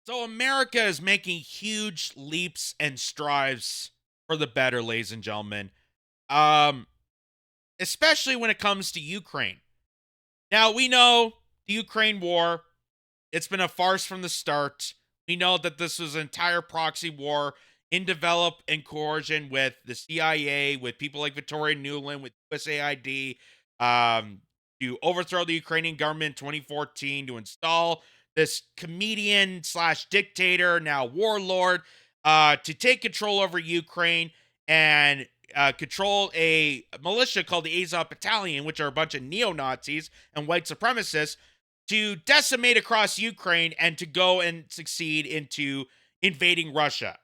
So America is making huge leaps and strides for the better, ladies and gentlemen. Um, Especially when it comes to Ukraine. Now we know the Ukraine war, it's been a farce from the start. We know that this was an entire proxy war in develop and coercion with the CIA, with people like Victoria Nuland, with USAID, um, to overthrow the Ukrainian government in 2014, to install this comedian slash dictator, now warlord, to take control over Ukraine and control a militia called the Azov Battalion, which are a bunch of neo Nazis and white supremacists, to decimate across Ukraine and to go and succeed into invading Russia.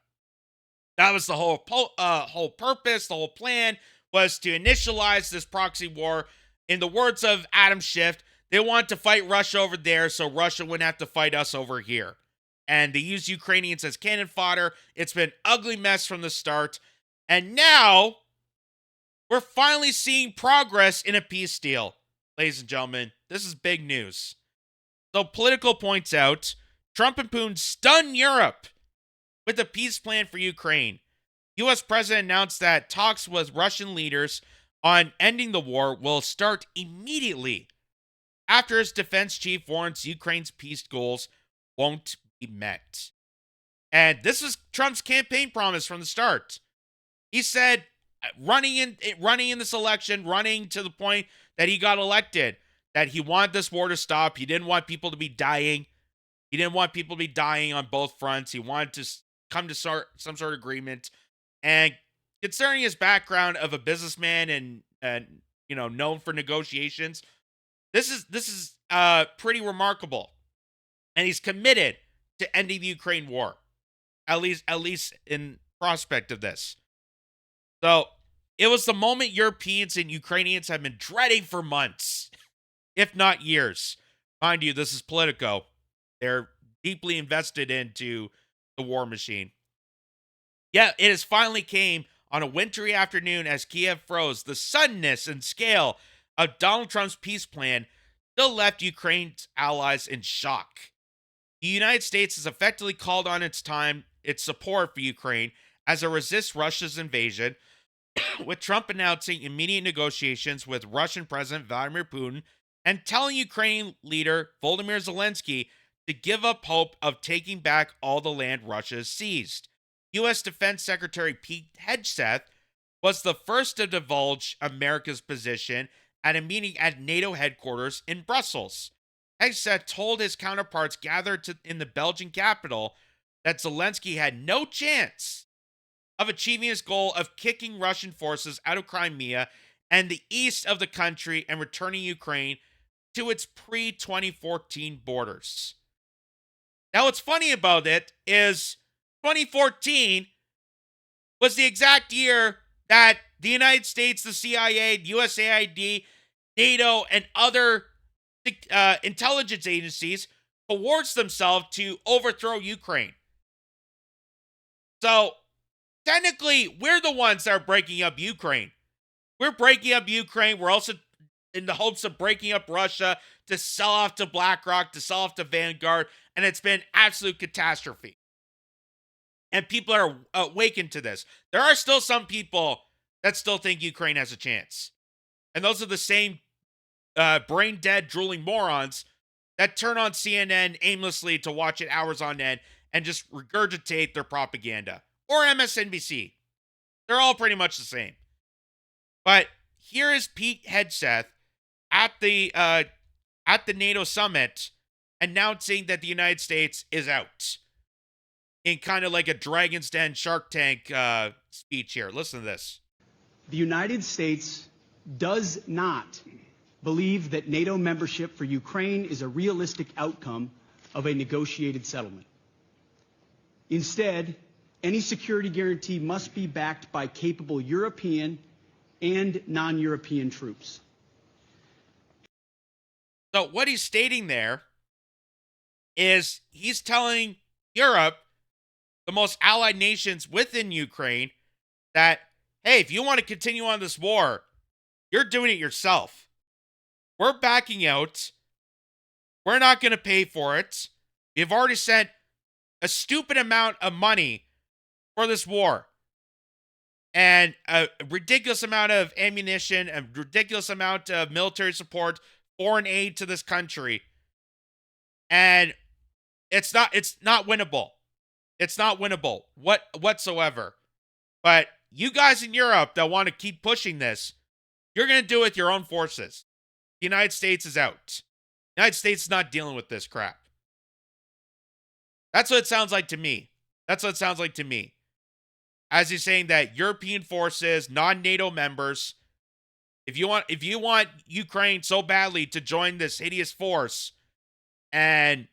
That was the whole purpose. The whole plan was to initialize this proxy war. In the words of Adam Schiff, they want to fight Russia over there so Russia wouldn't have to fight us over here. And they use Ukrainians as cannon fodder. It's been an ugly mess from the start. And now we're finally seeing progress in a peace deal. Ladies and gentlemen, this is big news. So Politico points out Trump and Putin stun Europe with a peace plan for Ukraine. U.S. President announced that talks with Russian leaders on ending the war will start immediately after his defense chief warns Ukraine's peace goals won't be met. And this was Trump's campaign promise from the start. He said, running in this election, running to the point that he got elected, that he wanted this war to stop. He didn't want people to be dying. He didn't want people to be dying on both fronts. He wanted to come to some sort of agreement. And considering his background of a businessman and known for negotiations, this is pretty remarkable. And he's committed to ending the Ukraine war, at least in prospect of this. So it was the moment Europeans and Ukrainians have been dreading for months, if not years. Mind you, this is Politico. They're deeply invested into the war machine. Yeah, it has finally came on a wintry afternoon as Kiev froze. The suddenness and scale of Donald Trump's peace plan still left Ukraine's allies in shock. The United States has effectively called on its support for Ukraine as it resists Russia's invasion, with Trump announcing immediate negotiations with Russian President Vladimir Putin and telling Ukrainian leader Volodymyr Zelensky to give up hope of taking back all the land Russia has seized. U.S. Defense Secretary Pete Hegseth was the first to divulge America's position at a meeting at NATO headquarters in Brussels. Hegseth told his counterparts gathered in the Belgian capital that Zelensky had no chance of achieving his goal of kicking Russian forces out of Crimea and the east of the country and returning Ukraine to its pre-2014 borders. Now, what's funny about it is 2014 was the exact year that the United States, the CIA, USAID, NATO, and other intelligence agencies coerced themselves to overthrow Ukraine. So, technically, we're the ones that are breaking up Ukraine. We're breaking up Ukraine. We're also in the hopes of breaking up Russia to sell off to BlackRock, to sell off to Vanguard, and it's been absolute catastrophe. And people are awakened to this. There are still some people that still think Ukraine has a chance. And those are the same brain-dead, drooling morons that turn on CNN aimlessly to watch it hours on end and just regurgitate their propaganda. Or MSNBC. They're all pretty much the same. But here is Pete Hegseth at the NATO summit announcing that the United States is out in kind of like a Dragon's Den Shark Tank speech here. Listen to this. The United States does not believe that NATO membership for Ukraine is a realistic outcome of a negotiated settlement. Instead, any security guarantee must be backed by capable European and non-European troops. So what he's stating there is he's telling Europe, the most allied nations within Ukraine, that, hey, if you want to continue on this war, you're doing it yourself. We're backing out. We're not going to pay for it. We've already sent a stupid amount of money for this war and a ridiculous amount of ammunition, a ridiculous amount of military support, foreign aid to this country. And it's not winnable. It's not winnable whatsoever. But you guys in Europe that want to keep pushing this, you're going to do it with your own forces. The United States is out. The United States is not dealing with this crap. That's what it sounds like to me. That's what it sounds like to me. As he's saying that European forces, non-NATO members, if you want Ukraine so badly to join this hideous force and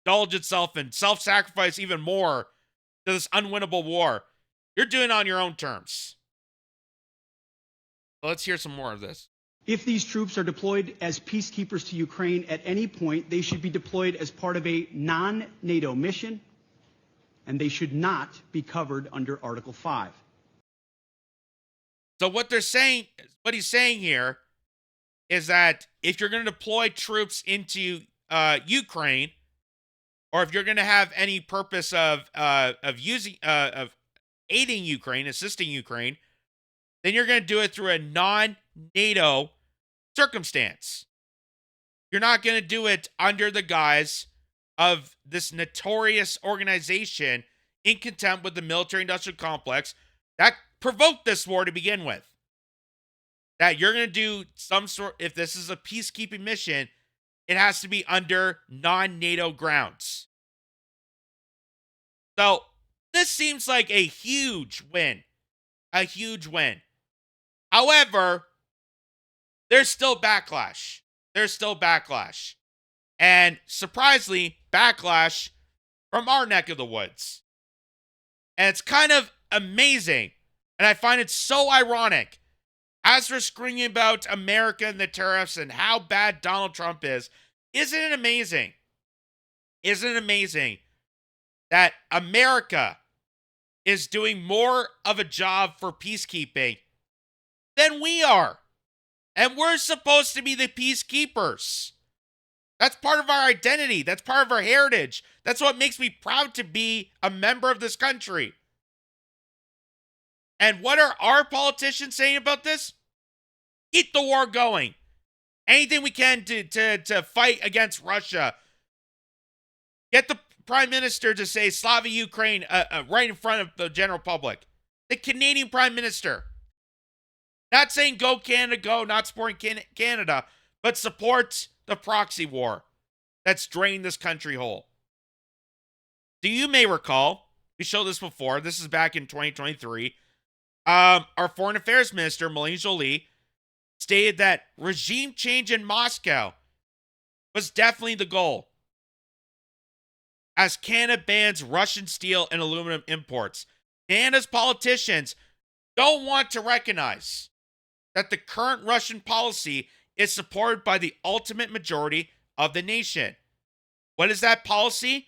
indulge itself and self-sacrifice even more to this unwinnable war, you're doing it on your own terms. So let's hear some more of this. If these troops are deployed as peacekeepers to Ukraine at any point, they should be deployed as part of a non-NATO mission, and they should not be covered under Article 5. So what he's saying here is that if you're going to deploy troops into Ukraine, or if you're going to have any purpose of aiding Ukraine, assisting Ukraine, then you're going to do it through a non-NATO circumstance. You're not going to do it under the guise of this notorious organization in contempt with the military-industrial complex that provoked this war to begin with. That you're going to do some sort, if this is a peacekeeping mission, it has to be under non-NATO grounds. So this seems like a huge win. A huge win. However, there's still backlash. There's still backlash. And surprisingly, backlash from our neck of the woods. And it's kind of amazing. And I find it so ironic. As we're screaming about America and the tariffs and how bad Donald Trump is, isn't it amazing? Isn't it amazing that America is doing more of a job for peacekeeping than we are? And we're supposed to be the peacekeepers. That's part of our identity. That's part of our heritage. That's what makes me proud to be a member of this country. And what are our politicians saying about this? Keep the war going. Anything we can to fight against Russia. Get the Prime Minister to say Slava Ukraine right in front of the general public. The Canadian Prime Minister. Not saying go Canada, go, not supporting Canada, but support the proxy war that's drained this country whole. So you may recall, we showed this before, this is back in 2023, our Foreign Affairs Minister, Melanie Joly, stated that regime change in Moscow was definitely the goal, as Canada bans Russian steel and aluminum imports. Canada's politicians don't want to recognize that the current Russian policy is supported by the ultimate majority of the nation. What is that policy?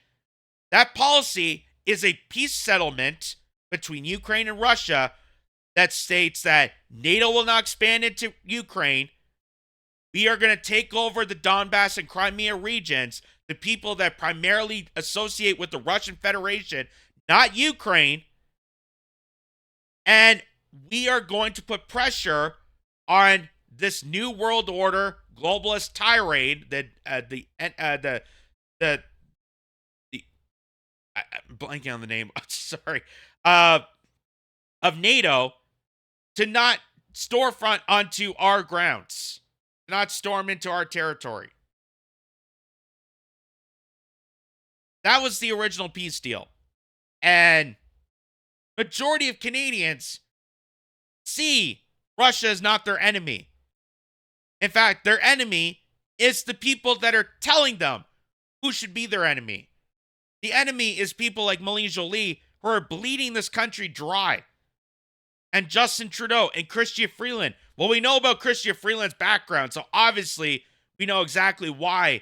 That policy is a peace settlement between Ukraine and Russia that states that NATO will not expand into Ukraine. We are going to take over the Donbass and Crimea regions, the people that primarily associate with the Russian Federation, not Ukraine. And we are going to put pressure on this new world order globalist tirade that I'm blanking on the name. Sorry, of NATO to not storefront onto our grounds, to not storm into our territory. That was the original peace deal, and majority of Canadians see Russia as not their enemy. In fact, their enemy is the people that are telling them who should be their enemy. The enemy is people like Melanie Joly, who are bleeding this country dry. And Justin Trudeau and Chrystia Freeland. Well, we know about Chrystia Freeland's background, so obviously we know exactly why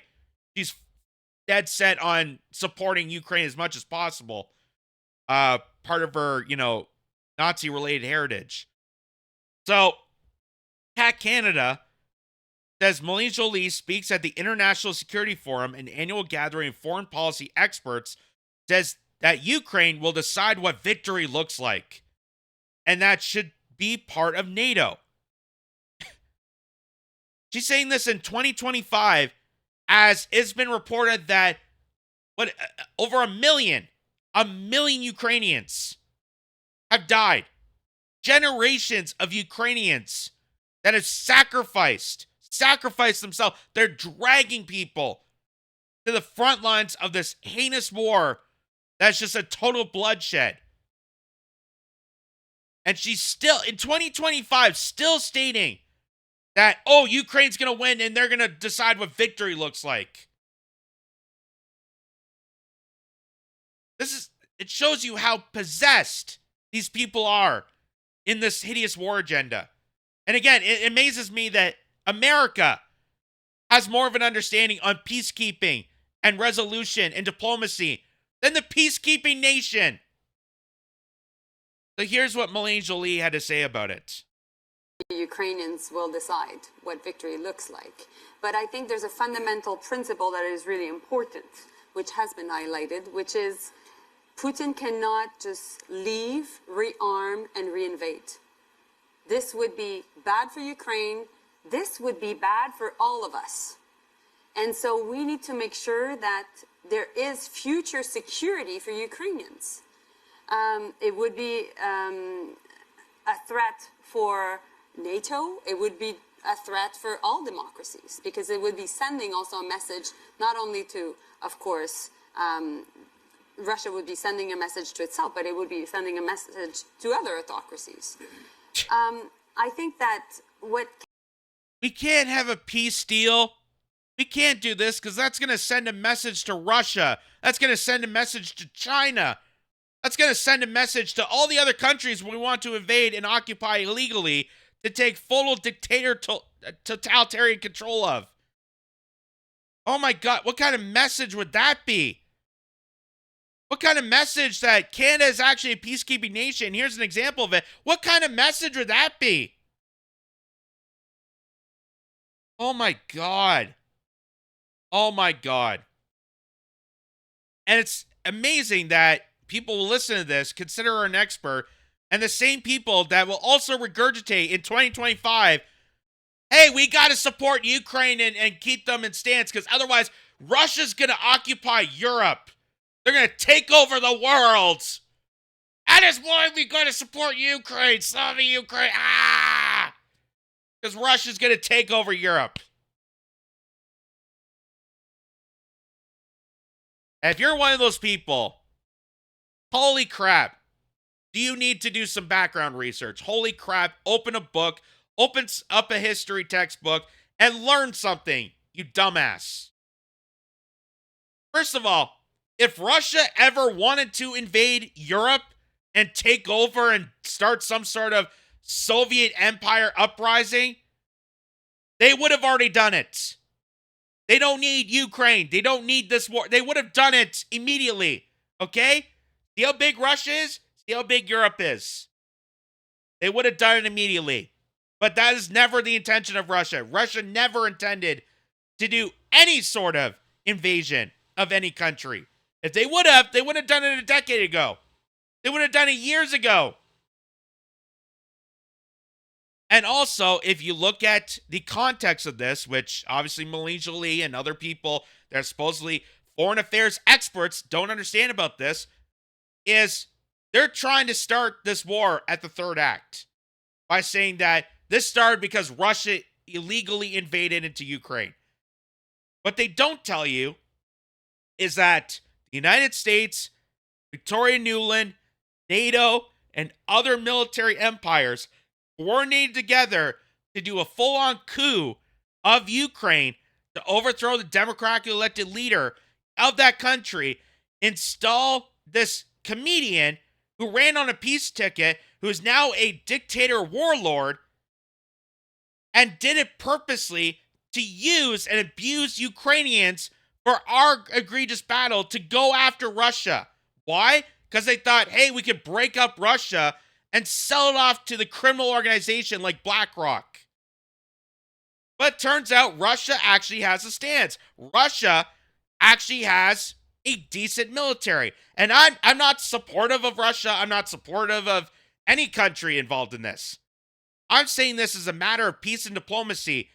she's dead set on supporting Ukraine as much as possible. Part of her, Nazi-related heritage. So, Cat Canada says Melanie Joly speaks at the International Security Forum, an annual gathering of foreign policy experts, says that Ukraine will decide what victory looks like. And that should be part of NATO. She's saying this in 2025, as it's been reported that over a million Ukrainians have died. Generations of Ukrainians that have sacrificed themselves. They're dragging people to the front lines of this heinous war that's just a total bloodshed. And she's still, in 2025, still stating that, oh, Ukraine's going to win and they're going to decide what victory looks like. It shows you how possessed these people are in this hideous war agenda. And again, it amazes me that America has more of an understanding on peacekeeping and resolution and diplomacy than the peacekeeping nation. So here's what Malaysia Lee had to say about it. The Ukrainians will decide what victory looks like. But I think there's a fundamental principle that is really important, which has been highlighted, which is Putin cannot just leave, rearm, and reinvade. This would be bad for Ukraine. This would be bad for all of us. And so we need to make sure that there is future security for Ukrainians. It would be a threat for NATO. It would be a threat for all democracies, because it would be sending also a message not only to, of course, Russia would be sending a message to itself, but it would be sending a message to other autocracies. I think that we can't have a peace deal. We can't do this because that's going to send a message to Russia. That's going to send a message to China. That's going to send a message to all the other countries we want to invade and occupy illegally to take full totalitarian control of. Oh my God, what kind of message would that be? What kind of message that Canada is actually a peacekeeping nation? Here's an example of it. What kind of message would that be? Oh my God. Oh my God. And it's amazing that people will listen to this, consider her an expert, and the same people that will also regurgitate in 2025, hey, we got to support Ukraine and keep them in stance, because otherwise Russia's going to occupy Europe. They're going to take over the world. That is why we got to support Ukraine. Slava Ukraine. Because Russia's going to take over Europe. And if you're one of those people, holy crap, do you need to do some background research? Holy crap, open a book, open up a history textbook, and learn something, you dumbass. First of all, if Russia ever wanted to invade Europe and take over and start some sort of Soviet Empire uprising, they would have already done it. They don't need Ukraine. They don't need this war. They would have done it immediately. Okay? See how big Russia is? See how big Europe is. They would have done it immediately. But that is never the intention of Russia. Russia never intended to do any sort of invasion of any country. If they would have done it a decade ago. They would have done it years ago. And also, if you look at the context of this, which obviously Malaysia Lee and other people that are supposedly foreign affairs experts don't understand about this, is they're trying to start this war at the third act by saying that this started because Russia illegally invaded into Ukraine. What they don't tell you is that the United States, Victoria Nuland, NATO, and other military empires coordinated together to do a full-on coup of Ukraine to overthrow the democratically elected leader of that country, install this comedian who ran on a peace ticket, who is now a dictator warlord, and did it purposely to use and abuse Ukrainians for our egregious battle to go after Russia. Why? Because they thought, hey, we could break up Russia and sell it off to the criminal organization like BlackRock. But it turns out Russia actually has a stance. Russia actually has a decent military. And I'm not supportive of Russia. I'm not supportive of any country involved in this. I'm saying this is a matter of peace and diplomacy.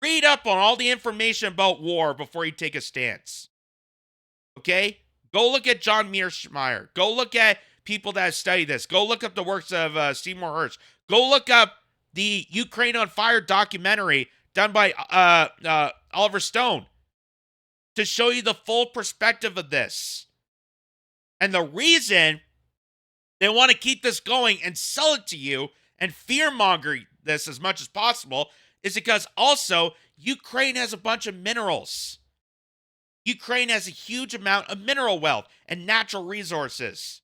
Read up on all the information about war before you take a stance. Okay? Go look at John Mearsheimer. Go look at people that study this. Go look up the works of Seymour Hersh. Go look up the Ukraine on Fire documentary done by Oliver Stone to show you the full perspective of this. And the reason they want to keep this going and sell it to you and fearmonger this as much as possible is because also Ukraine has a bunch of minerals. Ukraine has a huge amount of mineral wealth and natural resources.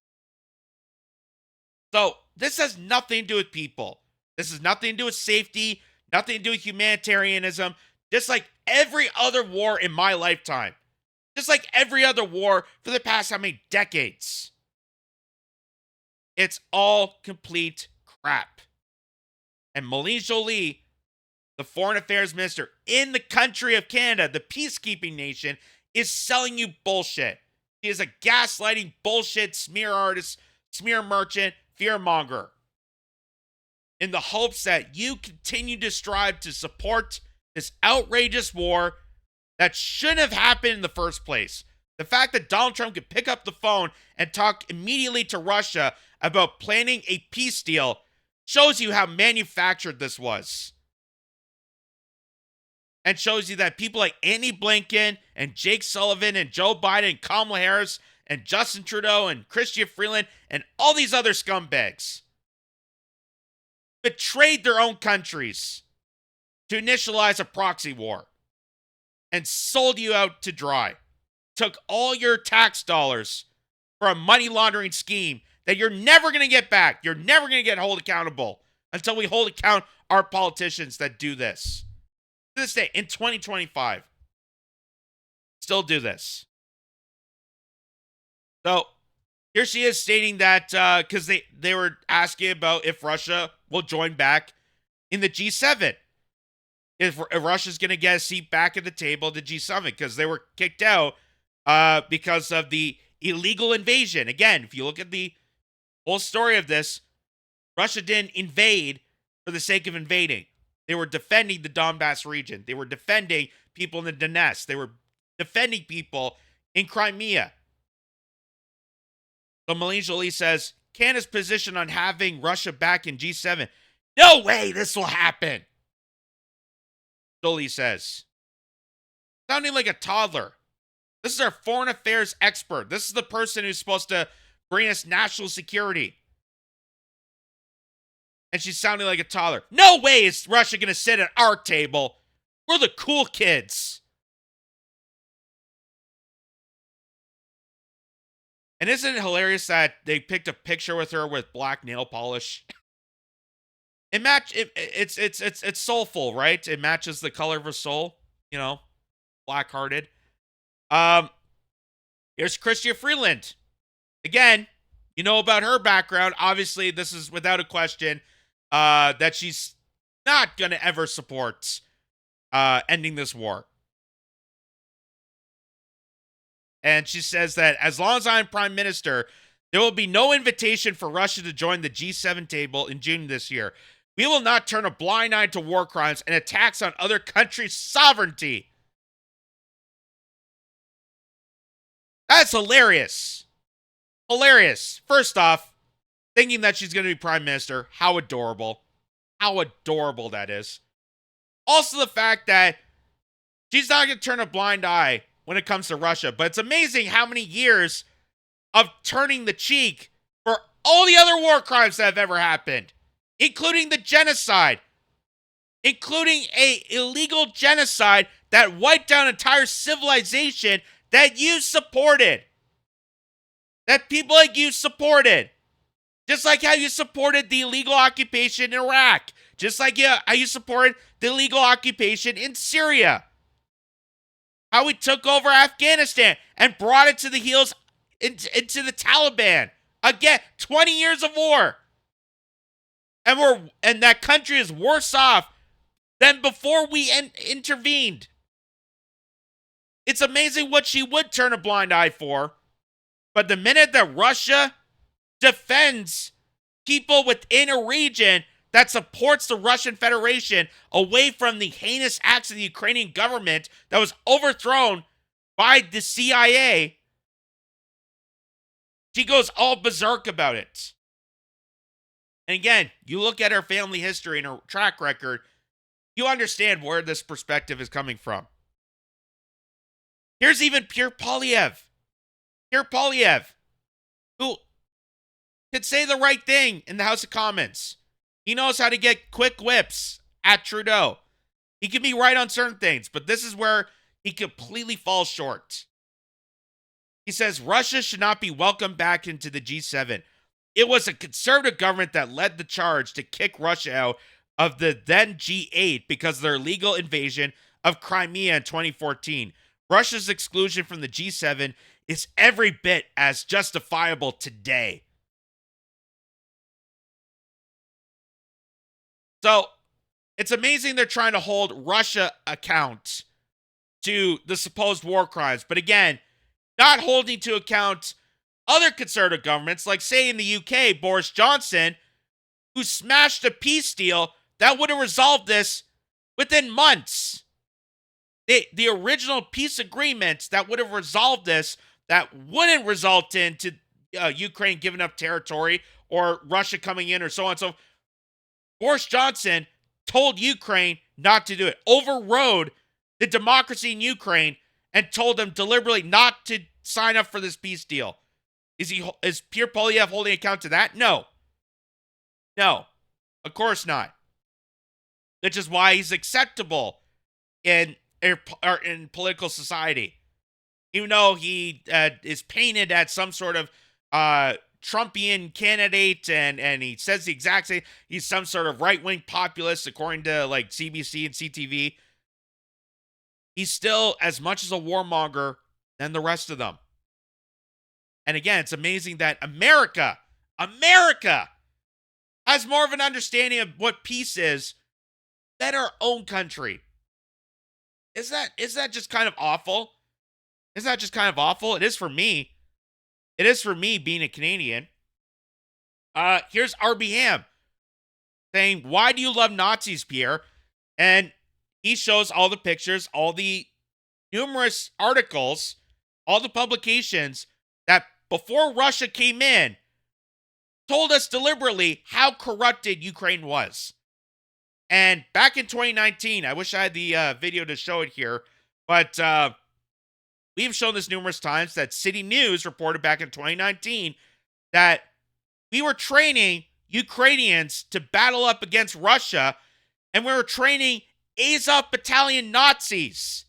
So this has nothing to do with people. This has nothing to do with safety, nothing to do with humanitarianism, just like every other war in my lifetime. Just like every other war for the past how many decades. It's all complete crap. And Mélanie Joly, the foreign affairs minister in the country of Canada, the peacekeeping nation, is selling you bullshit. He is a gaslighting bullshit smear artist, smear merchant, fearmonger. In the hopes that you continue to strive to support this outrageous war that shouldn't have happened in the first place. The fact that Donald Trump could pick up the phone and talk immediately to Russia about planning a peace deal shows you how manufactured this was. And shows you that people like Andy Blinken and Jake Sullivan and Joe Biden and Kamala Harris and Justin Trudeau and Chrystia Freeland and all these other scumbags betrayed their own countries to initialize a proxy war and sold you out to dry. Took all your tax dollars for a money laundering scheme that you're never going to get back. You're never going to get held accountable until we hold account our politicians that do this. To this day, in 2025, still do this. So here she is stating that because they were asking about if Russia will join back in the G7. If Russia's going to get a seat back at the table at the G7 because they were kicked out because of the illegal invasion. Again, if you look at the whole story of this, Russia didn't invade for the sake of invading. They were defending the Donbass region. They were defending people in the Donetsk. They were defending people in Crimea. So Mélanie Joly says, Canada's position on having Russia back in G7. No way this will happen. Joly says, sounding like a toddler. This is our foreign affairs expert. This is the person who's supposed to bring us national security. And she's sounding like a toddler. No way is Russia going to sit at our table. We're the cool kids. And isn't it hilarious that they picked a picture with her with black nail polish? It's soulful, right? It matches the color of her soul, you know, black-hearted. Here's Chrystia Freeland. Again, you know about her background. Obviously, this is without a question that she's not going to ever support ending this war. And she says that as long as I'm prime minister, there will be no invitation for Russia to join the G7 table in June this year. We will not turn a blind eye to war crimes and attacks on other countries' sovereignty. That's hilarious. Hilarious. First off, thinking that she's going to be prime minister. How adorable. How adorable that is. Also the fact that she's not going to turn a blind eye when it comes to Russia. But it's amazing how many years of turning the cheek for all the other war crimes that have ever happened, including the genocide, including a illegal genocide that wiped down entire civilization that you supported, that people like you supported, just like how you supported the illegal occupation in Iraq, just like how you supported the illegal occupation in Syria, how we took over Afghanistan and brought it to the heels into the Taliban. Again, 20 years of war. And that country is worse off than before we intervened. It's amazing what she would turn a blind eye for. But the minute that Russia defends people within a region that supports the Russian Federation away from the heinous acts of the Ukrainian government that was overthrown by the CIA, she goes all berserk about it. And again, you look at her family history and her track record, you understand where this perspective is coming from. Here's even Pierre Poilievre, who could say the right thing in the House of Commons. He knows how to get quick whips at Trudeau. He can be right on certain things, but this is where he completely falls short. He says Russia should not be welcomed back into the G7. It was a conservative government that led the charge to kick Russia out of the then G8 because of their illegal invasion of Crimea in 2014. Russia's exclusion from the G7 is every bit as justifiable today. So, it's amazing they're trying to hold Russia account to the supposed war crimes. But again, not holding to account other conservative governments, like, say, in the UK, Boris Johnson, who smashed a peace deal that would have resolved this within months. The original peace agreements that would have resolved this, that wouldn't result into Ukraine giving up territory or Russia coming in or so on. So Boris Johnson told Ukraine not to do it, overrode the democracy in Ukraine and told them deliberately not to sign up for this peace deal. Is Pierre Poilievre holding account to that? No, of course not. Which is why he's acceptable in political society, even though he is painted as some sort of Trumpian candidate, and he says the exact same. He's some sort of right-wing populist, according to like CBC and CTV. He's still as much as a warmonger than the rest of them. And again, it's amazing that America has more of an understanding of what peace is than our own country. Is that just kind of awful? Is that just kind of awful? It is for me. It is for me being a Canadian. Here's RB Ham saying, "Why do you love Nazis, Pierre?" And he shows all the pictures, all the numerous articles, all the publications that before Russia came in told us deliberately how corrupted Ukraine was. And back in 2019, I wish I had the video to show it here, but we've shown this numerous times that City News reported back in 2019 that we were training Ukrainians to battle up against Russia, and we were training Azov Battalion Nazis.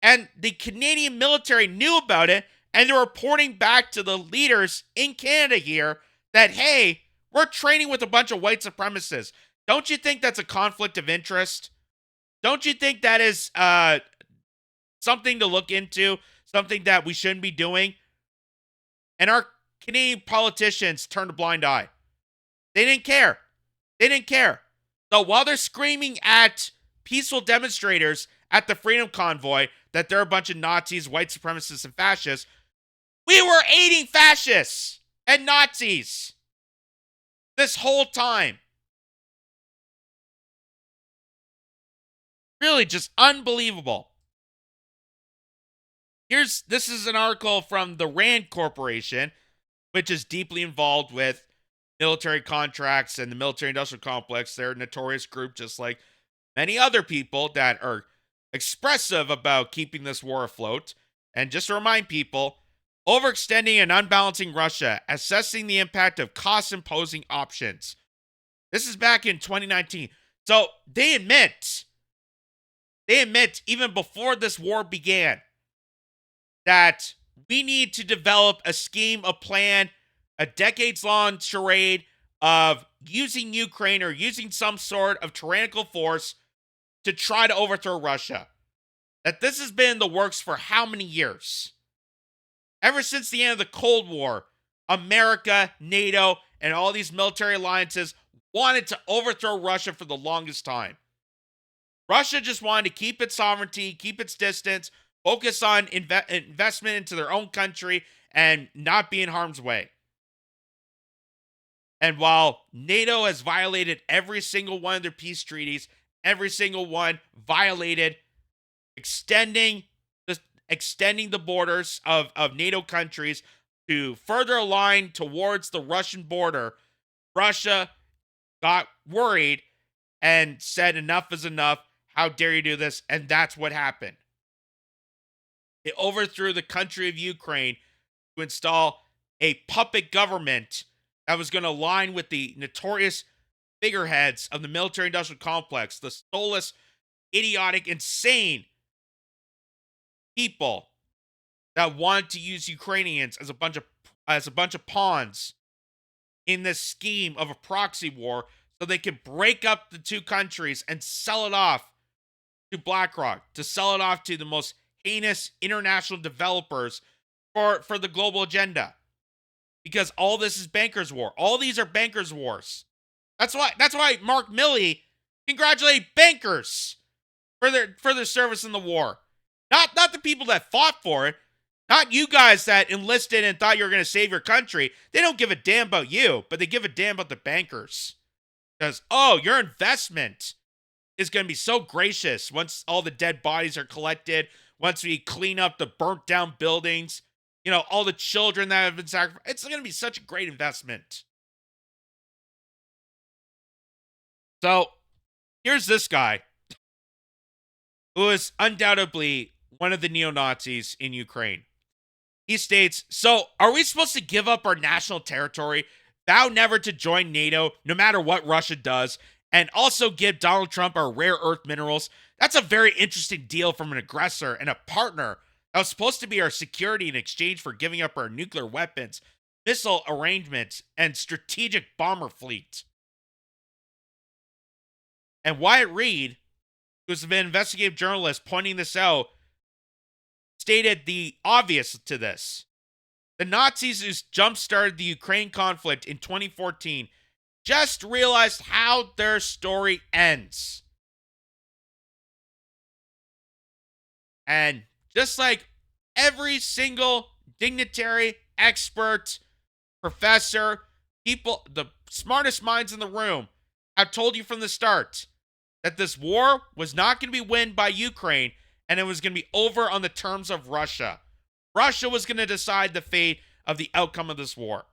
And the Canadian military knew about it, and they're reporting back to the leaders in Canada here that, hey, we're training with a bunch of white supremacists. Don't you think that's a conflict of interest? Don't you think that is something to look into, something that we shouldn't be doing? And our Canadian politicians turned a blind eye. They didn't care. So while they're screaming at peaceful demonstrators at the Freedom Convoy that they're a bunch of Nazis, white supremacists, and fascists, we were aiding fascists and Nazis this whole time. Really just unbelievable. This is an article from the Rand Corporation, which is deeply involved with military contracts and the military-industrial complex. They're a notorious group, just like many other people that are expressive about keeping this war afloat. And just to remind people, overextending and unbalancing Russia, assessing the impact of cost-imposing options. This is back in 2019. So they admit even before this war began that we need to develop a scheme, a plan, a decades-long charade of using Ukraine or using some sort of tyrannical force to try to overthrow Russia. That this has been in the works for how many years? Ever since the end of the Cold War, America, NATO, and all these military alliances wanted to overthrow Russia for the longest time. Russia just wanted to keep its sovereignty, keep its distance, focus on investment into their own country and not be in harm's way. And while NATO has violated every single one of their peace treaties, every single one violated extending the borders of NATO countries to further align towards the Russian border, Russia got worried and said enough is enough. How dare you do this? And that's what happened. It overthrew the country of Ukraine to install a puppet government that was going to align with the notorious figureheads of the military industrial complex, the soulless, idiotic, insane people that wanted to use Ukrainians as a bunch of pawns in this scheme of a proxy war so they could break up the two countries and sell it off to BlackRock, to sell it off to the most heinous international developers for the global agenda. Because all this is bankers' war. All these are bankers' wars. That's why Mark Milley congratulated bankers for their service in the war. Not the people that fought for it. Not you guys that enlisted and thought you were going to save your country. They don't give a damn about you, but they give a damn about the bankers. Because, your investment is going to be so gracious once all the dead bodies are collected, once we clean up the burnt down buildings, all the children that have been sacrificed. It's going to be such a great investment. So, here's this guy who is undoubtedly one of the neo-Nazis in Ukraine. He states, so are we supposed to give up our national territory, vow never to join NATO, no matter what Russia does, and also give Donald Trump our rare earth minerals? That's a very interesting deal from an aggressor and a partner that was supposed to be our security in exchange for giving up our nuclear weapons, missile arrangements, and strategic bomber fleet. And Wyatt Reed, who's an investigative journalist pointing this out, stated the obvious to this. The Nazis who jump-started the Ukraine conflict in 2014 just realized how their story ends. And just like every single dignitary, expert, professor, people, the smartest minds in the room have told you from the start that this war was not going to be won by Ukraine, and it was going to be over on the terms of Russia. Russia was going to decide the fate of the outcome of this war.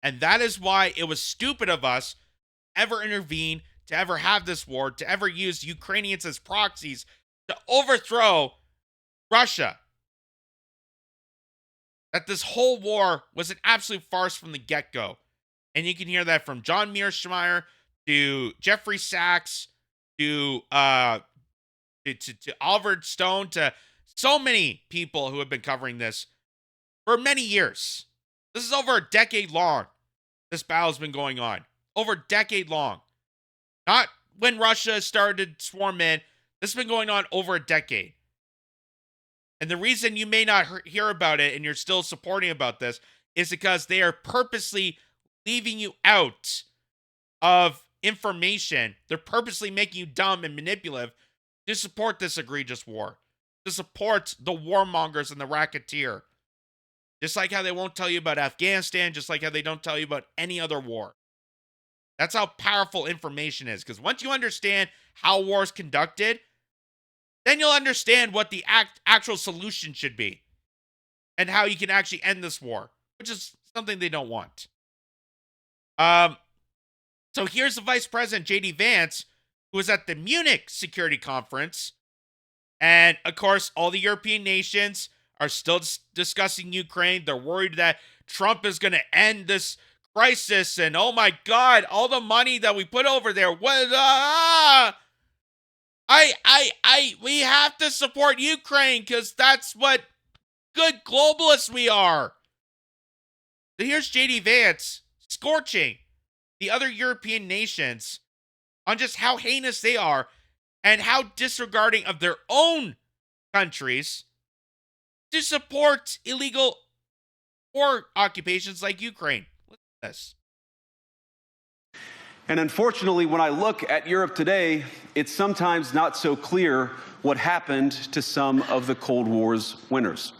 And that is why it was stupid of us to ever intervene, to ever have this war, to ever use Ukrainians as proxies to overthrow Russia. That this whole war was an absolute farce from the get-go. And you can hear that from John Mearsheimer to Jeffrey Sachs to Oliver Stone, to so many people who have been covering this for many years. This is over a decade long. This battle's been going on. Over a decade long. Not when Russia started to swarm in. This has been going on over a decade. And the reason you may not hear about it and you're still supporting about this is because they are purposely leaving you out of information. They're purposely making you dumb and manipulative to support this egregious war, to support the warmongers and the racketeer. Just like how they won't tell you about Afghanistan, just like how they don't tell you about any other war. That's how powerful information is. Because once you understand how war is conducted, then you'll understand what the actual solution should be. And how you can actually end this war, which is something they don't want. So here's the Vice President, J.D. Vance, who was at the Munich Security Conference. And, of course, all the European nations are still discussing Ukraine. They're worried that Trump is going to end this crisis. And, oh, my God, all the money that we put over there. We have to support Ukraine because that's what good globalists we are. So here's J.D. Vance scorching the other European nations on just how heinous they are and how disregarding of their own countries to support illegal war occupations like Ukraine. Look at this. And unfortunately, when I look at Europe today, it's sometimes not so clear what happened to some of the Cold War's winners.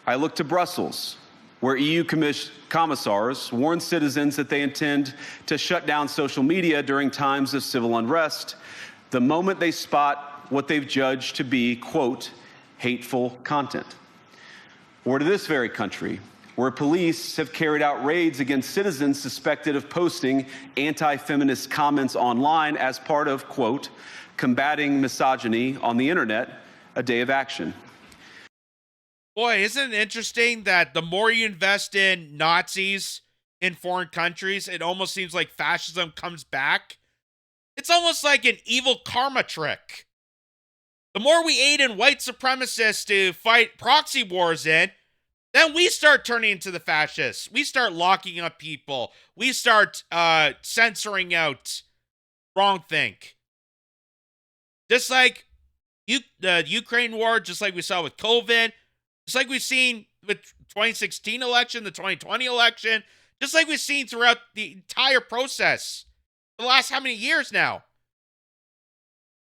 I look to Brussels, where EU commissars warn citizens that they intend to shut down social media during times of civil unrest the moment they spot what they've judged to be, quote, hateful content. Or to this very country, where police have carried out raids against citizens suspected of posting anti-feminist comments online as part of, quote, combating misogyny on the internet, a day of action. Boy, isn't it interesting that the more you invest in Nazis in foreign countries, it almost seems like fascism comes back? It's almost like an evil karma trick. The more we aid in white supremacists to fight proxy wars in, then we start turning into the fascists. We start locking up people. We start censoring out wrongthink. Just like the Ukraine war, just like we saw with COVID, just like we've seen with 2016 election, the 2020 election, just like we've seen throughout the entire process the last how many years now?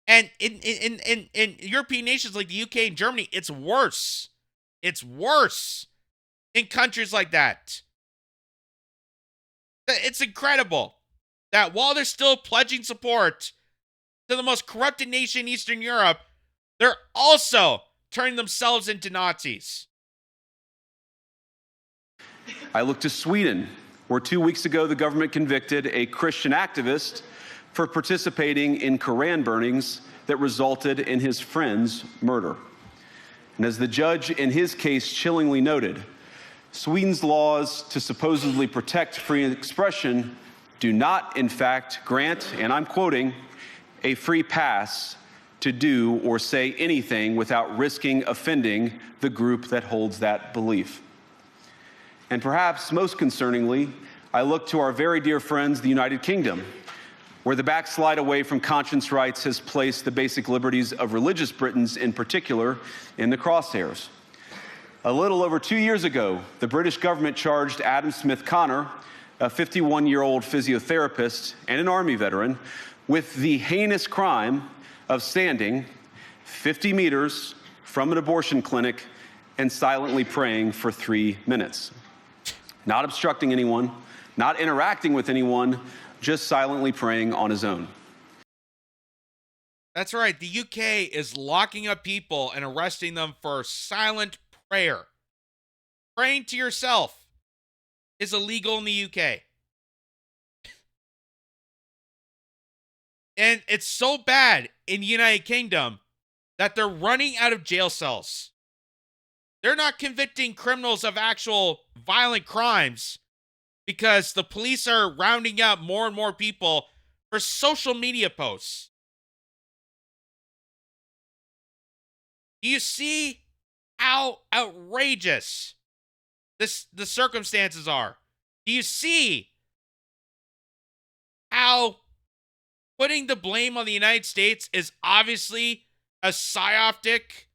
And in European nations like the UK and Germany, it's worse. It's worse in countries like that. It's incredible that while they're still pledging support to the most corrupted nation in Eastern Europe, they're also turning themselves into Nazis. I look to Sweden, where 2 weeks ago the government convicted a Christian activist for participating in Koran burnings that resulted in his friend's murder. And as the judge in his case chillingly noted, Sweden's laws to supposedly protect free expression do not, in fact, grant, and I'm quoting, a free pass to do or say anything without risking offending the group that holds that belief. And perhaps most concerningly, I look to our very dear friends, the United Kingdom, where the backslide away from conscience rights has placed the basic liberties of religious Britons in particular in the crosshairs. A little over 2 years ago, the British government charged Adam Smith Connor, a 51-year-old physiotherapist and an Army veteran, with the heinous crime of standing 50 meters from an abortion clinic and silently praying for 3 minutes. Not obstructing anyone, not interacting with anyone, just silently praying on his own. That's right. The UK is locking up people and arresting them for silent prayer. Praying to yourself is illegal in the UK. And it's so bad in the United Kingdom that they're running out of jail cells. They're not convicting criminals of actual violent crimes because the police are rounding up more and more people for social media posts. Do you see how outrageous the circumstances are? Do you see how putting the blame on the United States is obviously a psyoptic?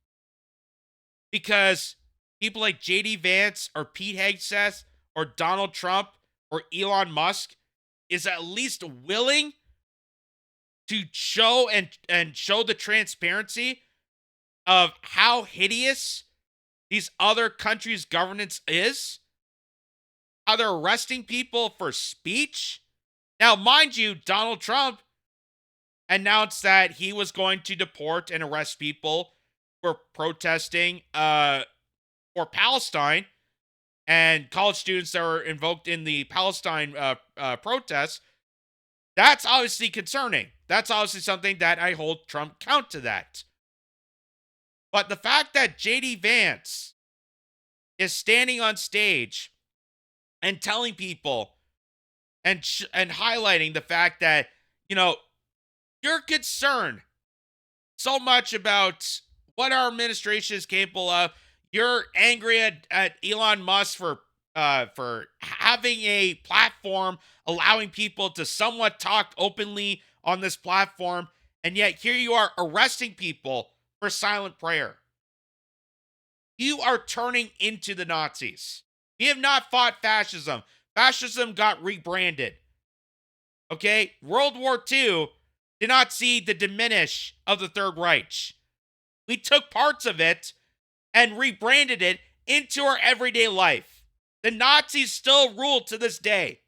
Because people like J.D. Vance or Pete Hegseth or Donald Trump or Elon Musk is at least willing to show and show the transparency of how hideous these other countries' governance is, how they're arresting people for speech. Now, mind you, Donald Trump announced that he was going to deport and arrest people for protesting for Palestine and college students that were invoked in the Palestine protests. That's obviously concerning. That's obviously something that I hold Trump count to that. But the fact that J.D. Vance is standing on stage and telling people and highlighting the fact that, you know, you're concerned so much about what our administration is capable of. You're angry at Elon Musk for having a platform allowing people to somewhat talk openly on this platform, and yet here you are arresting people for silent prayer. You are turning into the Nazis. We have not fought fascism. Fascism got rebranded. Okay? World War II did not see the diminish of the Third Reich. We took parts of it and rebranded it into our everyday life. The Nazis still rule to this day.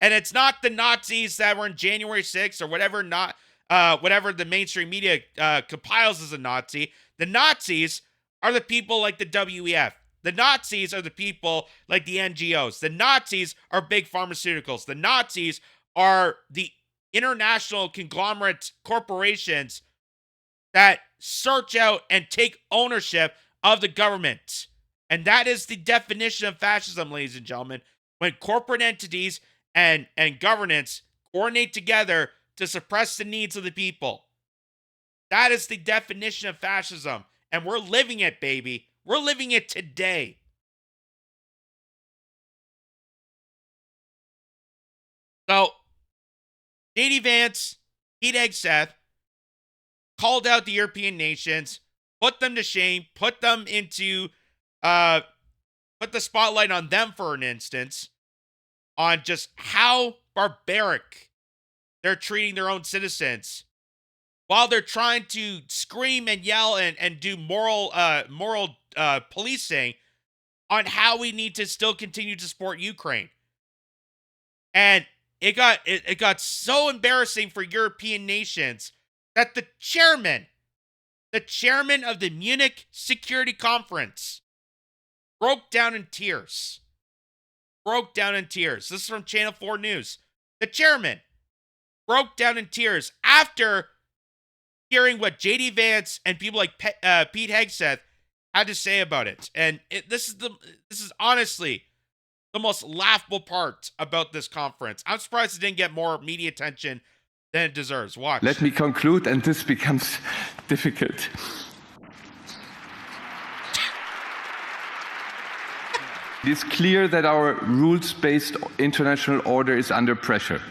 And it's not the Nazis that were in January 6th or whatever the mainstream media compiles as a Nazi. The Nazis are the people like the WEF. The Nazis are the people like the NGOs. The Nazis are big pharmaceuticals. The Nazis are the international conglomerate corporations that search out and take ownership of the government. And that is the definition of fascism, ladies and gentlemen. When corporate entities and governance coordinate together to suppress the needs of the people. That is the definition of fascism. And we're living it, baby. We're living it today. So, J.D. Vance, Pete Hegseth, called out the European nations, put them to shame, put them into, put the spotlight on them for an instance, on just how barbaric they're treating their own citizens while they're trying to scream and yell and do moral policing on how we need to still continue to support Ukraine. And it got so embarrassing for European nations that the chairman of the Munich Security Conference broke down in tears. This is from Channel 4 News. The chairman broke down in tears after hearing what J.D. Vance and people like Pete Hegseth had to say about it. And this is honestly the most laughable part about this conference. I'm surprised it didn't get more media attention than it deserves. Watch. Let me conclude, and this becomes difficult. It is clear that our rules-based international order is under pressure.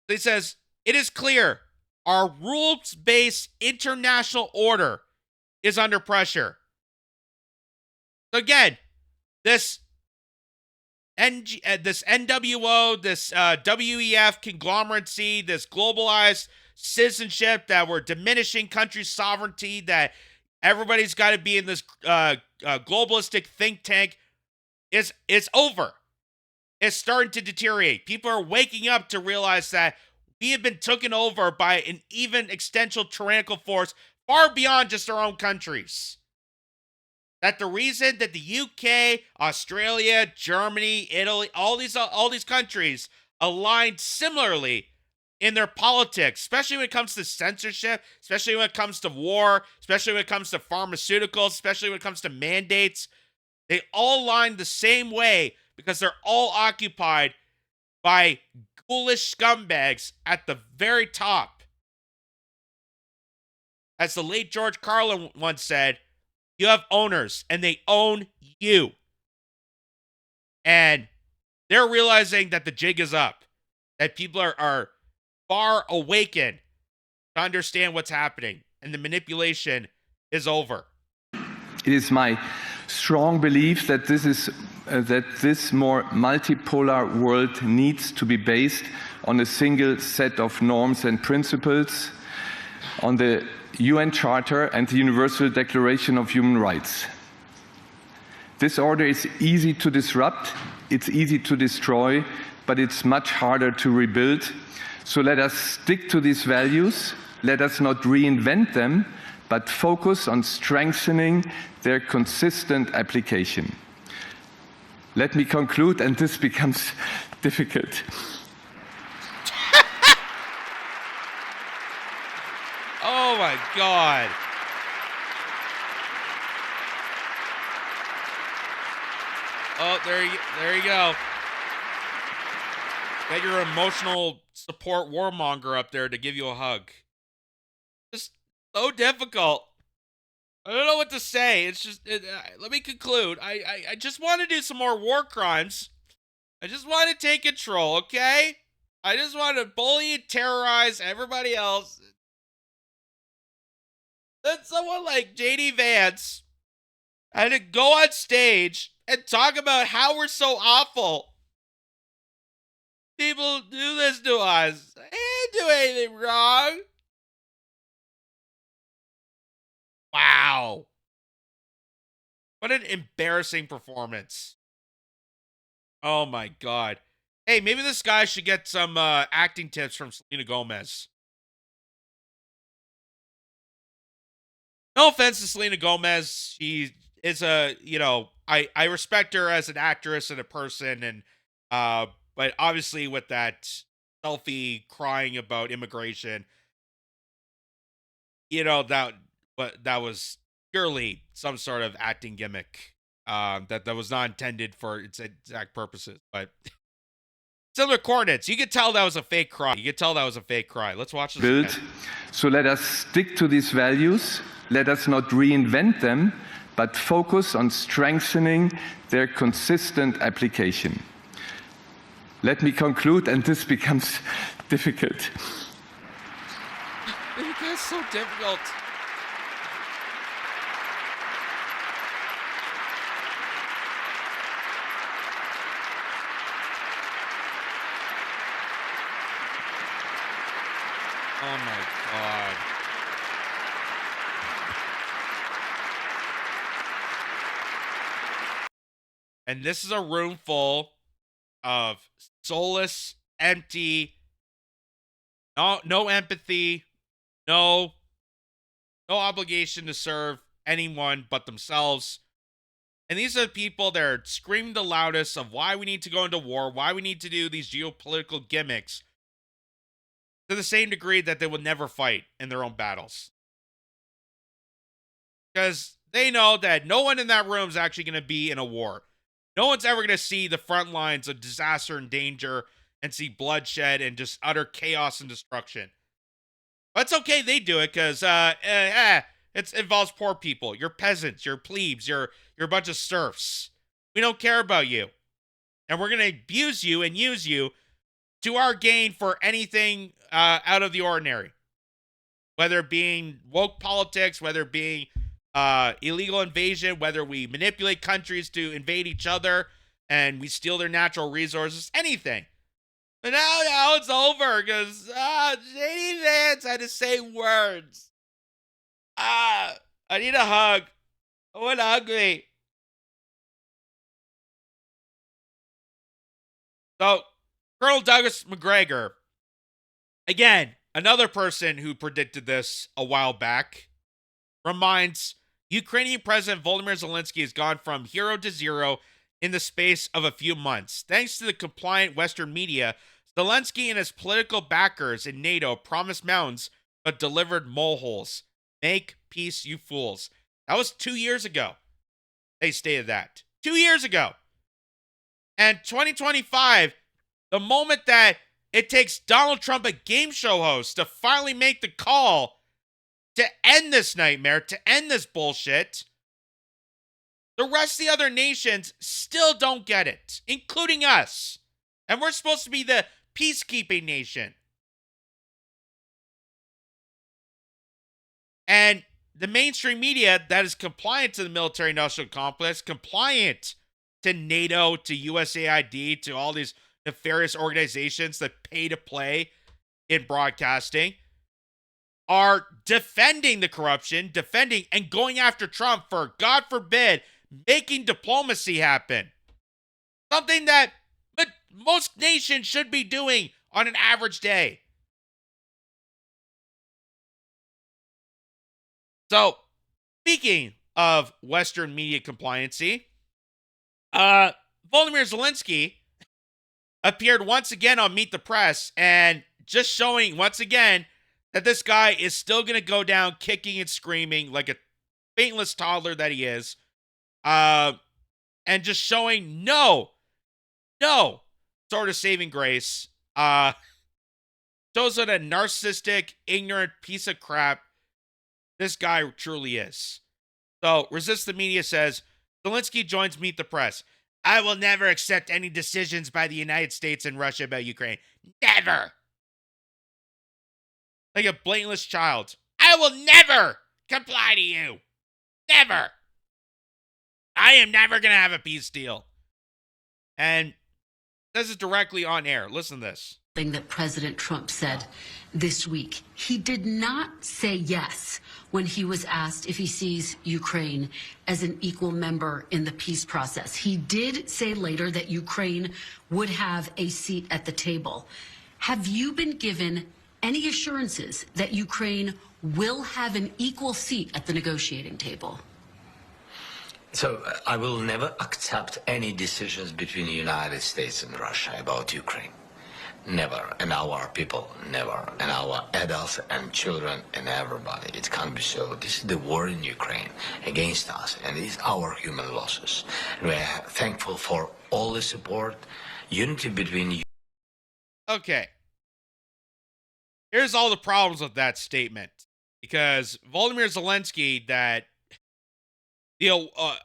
It says, it is clear our rules-based international order is under pressure. So again, this NWO, this WEF conglomeracy, this globalized citizenship that we're diminishing country sovereignty, that everybody's got to be in this globalistic think tank, is over. It's starting to deteriorate. People are waking up to realize that we have been taken over by an even extensional tyrannical force far beyond just our own countries. That the reason that the UK, Australia, Germany, Italy, all these countries aligned similarly in their politics, especially when it comes to censorship, especially when it comes to war, especially when it comes to pharmaceuticals, especially when it comes to mandates, they all align the same way because they're all occupied by ghoulish scumbags at the very top. As the late George Carlin once said, you have owners, and they own you. And they're realizing that the jig is up, that people are far awakened to understand what's happening, and the manipulation is over. It is my strong belief that this more multipolar world needs to be based on a single set of norms and principles, on the UN Charter and the Universal Declaration of Human Rights. This order is easy to disrupt, it's easy to destroy, but it's much harder to rebuild. So let us stick to these values, let us not reinvent them, but focus on strengthening their consistent application. Let me conclude, and this becomes difficult. Oh my God. Oh, there you go. Got your emotional support warmonger up there to give you a hug. Just so difficult. I don't know what to say. It's just, let me conclude. I just want to do some more war crimes. I just want to take control, okay? I just want to bully and terrorize everybody else. Then someone like J.D. Vance had to go on stage and talk about how we're so awful. people do this to us. I didn't do anything wrong. Wow. What an embarrassing performance. Oh my God. Hey, maybe this guy should get some acting tips from Selena Gomez. No offense to Selena Gomez. She is I respect her as an actress and a person, and but obviously with that selfie crying about immigration, that was purely some sort of acting gimmick. That was not intended for its exact purposes. But similar coordinates, you could tell that was a fake cry. Let's watch this again. So let us stick to these values. Let us not reinvent them, but focus on strengthening their consistent application. Let me conclude, and this becomes difficult. It gets so difficult. Oh my God. And this is a room full of soulless, empty, no empathy, no obligation to serve anyone but themselves. And these are the people that are screaming the loudest of why we need to go into war, why we need to do these geopolitical gimmicks, to the same degree that they will never fight in their own battles. Because they know that no one in that room is actually going to be in a war. No one's ever going to see the front lines of disaster and danger and see bloodshed and just utter chaos and destruction. But it's okay they do it because it involves poor people. You're peasants, you're plebes, you're a bunch of serfs. We don't care about you. And we're going to abuse you and use you to our gain for anything out of the ordinary. Whether it being woke politics, whether it being illegal invasion, whether we manipulate countries to invade each other and we steal their natural resources, anything. But now it's over because JD Vance had to say words. I need a hug. I went hungry. So, Colonel Douglas McGregor, again, another person who predicted this a while back, reminds Ukrainian President Volodymyr Zelensky has gone from hero to zero in the space of a few months. Thanks to the compliant Western media, Zelensky and his political backers in NATO promised mountains but delivered moleholes. Make peace, you fools. That was 2 years ago. They stated that. 2 years ago. And 2025, the moment that it takes Donald Trump, a game show host, to finally make the call to end this nightmare, to end this bullshit, the rest of the other nations still don't get it, including us. And we're supposed to be the peacekeeping nation. And the mainstream media that is compliant to the military-industrial complex, compliant to NATO, to USAID, to all these nefarious organizations that pay to play in broadcasting, are defending the corruption, defending and going after Trump for, God forbid, making diplomacy happen. Something that most nations should be doing on an average day. So, speaking of Western media compliancy, Volodymyr Zelensky appeared once again on Meet the Press and just showing once again that this guy is still going to go down kicking and screaming like a faintless toddler that he is. And just showing no sort of saving grace. Shows what a narcissistic, ignorant piece of crap this guy truly is. So, Resist the Media says, Zelensky joins Meet the Press. I will never accept any decisions by the United States and Russia about Ukraine. Never. Like a blameless child. I will never comply to you. Never. I am never going to have a peace deal. And says it directly on air. Listen to this. Thing that President Trump said this week. He did not say yes when he was asked if he sees Ukraine as an equal member in the peace process. He did say later that Ukraine would have a seat at the table. Have you been given any assurances that Ukraine will have an equal seat at the negotiating table? So I will never accept any decisions between the United States and Russia about Ukraine. Never. And our people, never. And our adults and children and everybody. It can't be so. This is the war in Ukraine against us, and it is our human losses. And we are thankful for all the support, unity between. Okay. Here's all the problems with that statement. Because Volodymyr Zelensky, that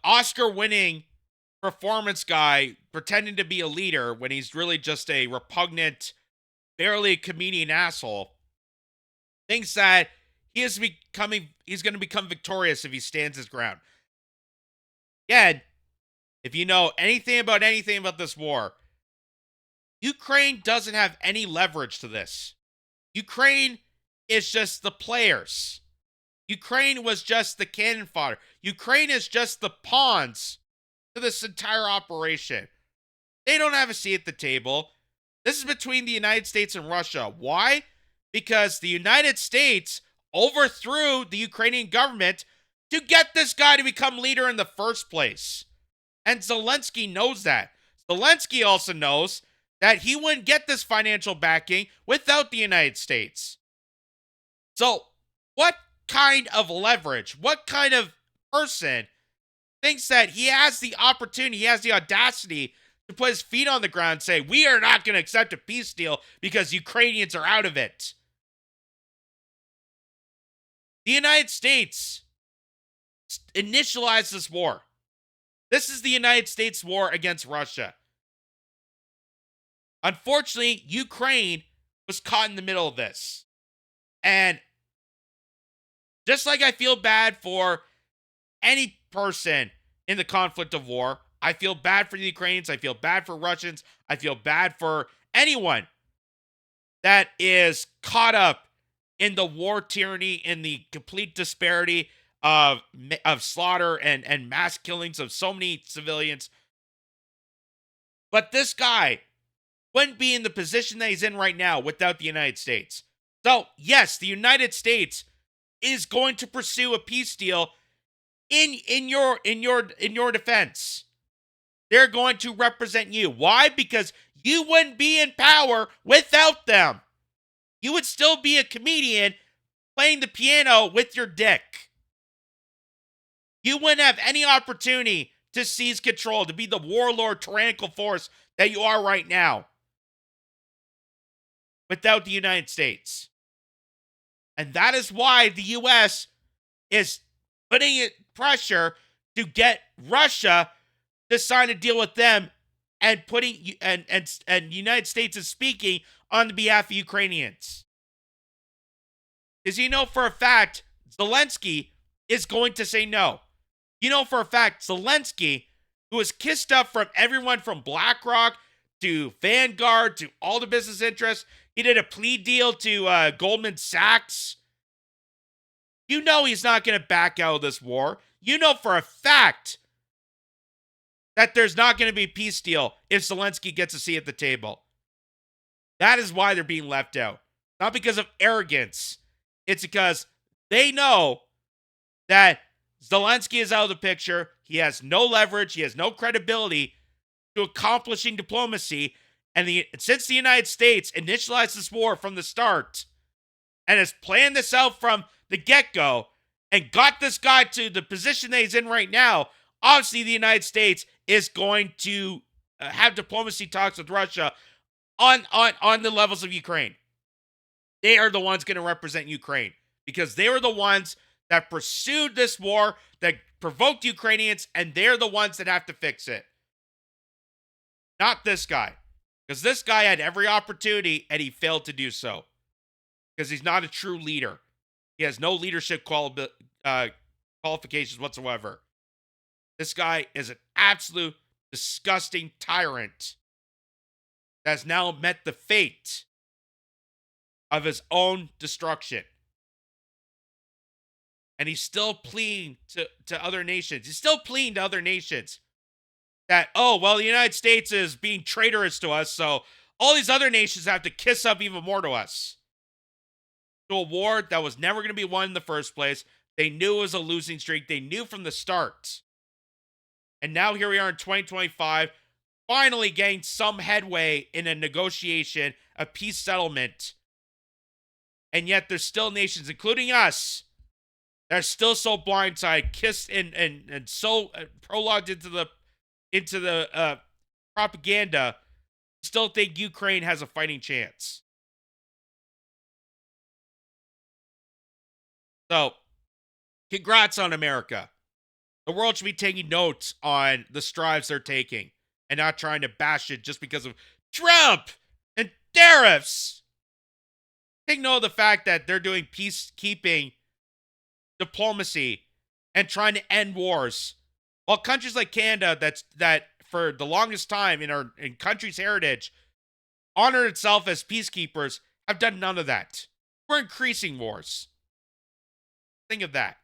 Oscar-winning performance guy pretending to be a leader when he's really just a repugnant, barely a comedian asshole, thinks that he's going to become victorious if he stands his ground. Again, if you know anything about this war, Ukraine doesn't have any leverage to this. Ukraine is just the players. Ukraine was just the cannon fodder. Ukraine is just the pawns to this entire operation. They don't have a seat at the table. This is between the United States and Russia. Why? Because the United States overthrew the Ukrainian government to get this guy to become leader in the first place. And Zelensky knows that. Zelensky also knows that he wouldn't get this financial backing without the United States. So, what kind of leverage, what kind of person thinks that he has the opportunity, he has the audacity to put his feet on the ground and say, we are not going to accept a peace deal because Ukrainians are out of it? The United States initialized this war. This is the United States war against Russia. Unfortunately, Ukraine was caught in the middle of this. And just like I feel bad for any person in the conflict of war, I feel bad for the Ukrainians, I feel bad for Russians, I feel bad for anyone that is caught up in the war tyranny, in the complete disparity of slaughter and mass killings of so many civilians. But this guy wouldn't be in the position that he's in right now without the United States. So, yes, the United States is going to pursue a peace deal in your defense. They're going to represent you. Why? Because you wouldn't be in power without them. You would still be a comedian playing the piano with your dick. You wouldn't have any opportunity to seize control, to be the warlord, tyrannical force that you are right now without the United States. And that is why the U.S. is putting pressure to get Russia to sign a deal with them, and putting and United States is speaking on the behalf of Ukrainians. Because you know for a fact Zelensky is going to say no. You know for a fact Zelensky, who was kissed up from everyone from BlackRock to Vanguard to all the business interests, he did a plea deal to Goldman Sachs. You know he's not going to back out of this war. You know for a fact that there's not going to be a peace deal if Zelensky gets a seat at the table. That is why they're being left out. Not because of arrogance. It's because they know that Zelensky is out of the picture. He has no leverage. He has no credibility to accomplishing diplomacy. And since the United States initialized this war from the start and has planned this out from the get-go and got this guy to the position that he's in right now, obviously the United States is going to have diplomacy talks with Russia on the levels of Ukraine. They are the ones going to represent Ukraine because they were the ones that pursued this war, that provoked Ukrainians, and they're the ones that have to fix it. Not this guy. Because this guy had every opportunity and he failed to do so. Because he's not a true leader. He has no leadership qualifications whatsoever. This guy is an absolute disgusting tyrant. that has now met the fate of his own destruction. And he's still pleading to other nations. He's still pleading to other nations that, oh, well, the United States is being traitorous to us, so all these other nations have to kiss up even more to us. To a war that was never going to be won in the first place. They knew it was a losing streak. They knew from the start. And now here we are in 2025, finally getting some headway in a negotiation, a peace settlement. And yet there's still nations, including us, that are still so blindsided, kissed and so prologued into the propaganda, still think Ukraine has a fighting chance. So, congrats on America. The world should be taking notes on the strides they're taking and not trying to bash it just because of Trump and tariffs. Take note of the fact that they're doing peacekeeping diplomacy and trying to end wars, while countries like Canada, that for the longest time in country's heritage honored itself as peacekeepers, have done none of that. We're increasing wars. Think of that.